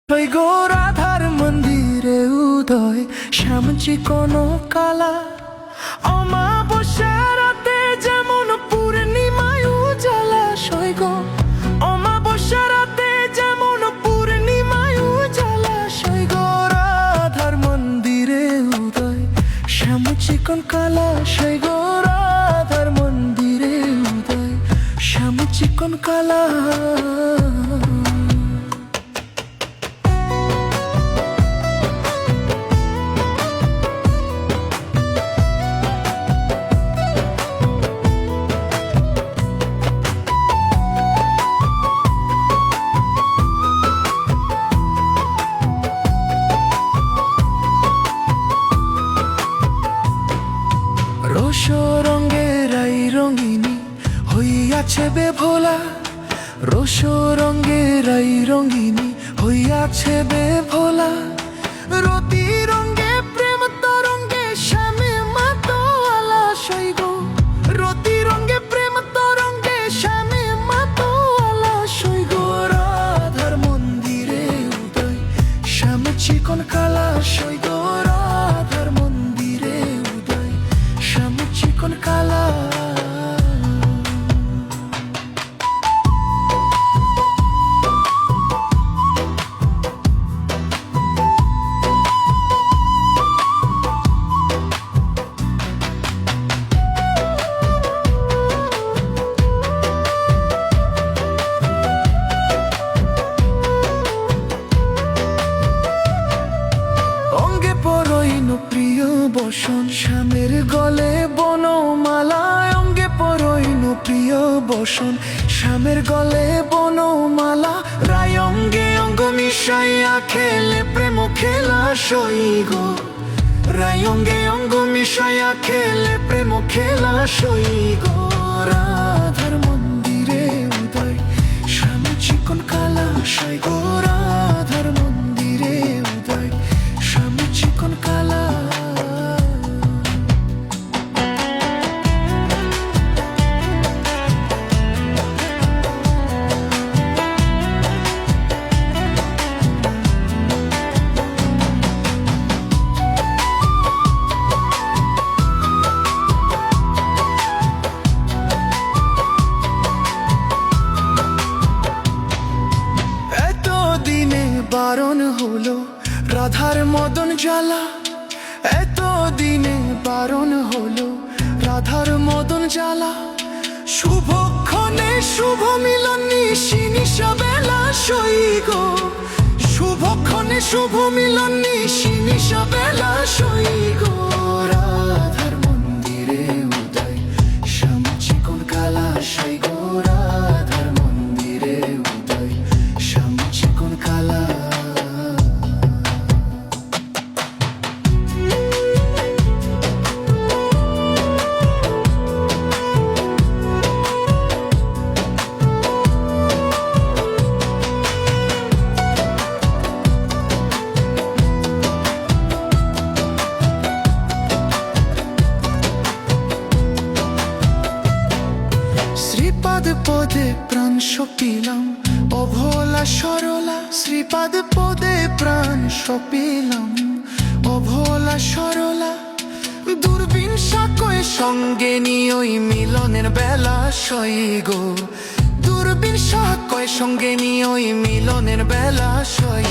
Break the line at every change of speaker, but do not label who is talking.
ওই গো রাধার মন্দিরে উদয় শ্যামচি কোনো কালা অমাবস্যা রাতে যেমন পূর্ণিমায় উজালা সই গো অমাবস্যা রাতে যেমন পূর্ণিমায় উজালা সই গো রাধার মন্দিরে উদয় শ্যামচি কোন কালা সই গো রাধার মন্দিরে উদয় শ্যামচি কোন কালা রোষ রঙের এই রঙিনী হইয়াছে বেভোলা রোষ রঙের এই রঙিনী হইয়াছে বেভোলা রতি রঙে প্রেম তরঙ্গে শ্যামে মাতোয়ালা সই গো রতি রঙে প্রেম তরঙ্গে শ্যামে মাতোয়ালা সই গো রাধার মন্দিরে উদয় শ্যাম চিকন কালা সই গো রাধার মন্দিরে উদয় শ্যাম চিকন কালা অঙ্গে পরইন প্রিয় বসন শ্যামের গলে বনমালা অঙ্গে পরইন প্রিয় বসন শ্যামের গলে বনমালা রায় অঙ্গে অঙ্গ মিশাইয়া খেলে প্রেম খেলা সই গো রায় অঙ্গে অঙ্গ মিশাইয়া খেলে প্রেম খেলা সই গো রাধার মন্দিরে উদয় শ্যাম চিকন কালা সই গো রাধার মন্দিরে উদয় শ্যাম চিকন কালা বারণ হলো রাধার মদন জ্বালা এত দিনে বারণ হলো রাধার মদন জ্বালা শুভক্ষণে শুভ মিলন নিশি নিশা বেলা সই গো শুভক্ষণে শুভ মিলন নিশি নিশা বেলা সই গো রাধার মন্দিরে উদয় শ্যাম চিকন কালা সই গো রাধার মন্দিরে উদয় শ্যাম চিকন কালা শ্রীপাদ পদে প্রাণ সপিলাম অভোলা সরলা শ্রীপাদ পদে প্রাণ সপিলাম অভোলা সরলা দূরবীন সাকয় সঙ্গে নিয়ে ওই মিলনের বেলা সই গো দূরবীন সাকয় সঙ্গে নিয়ে ওই মিলনের বেলা সই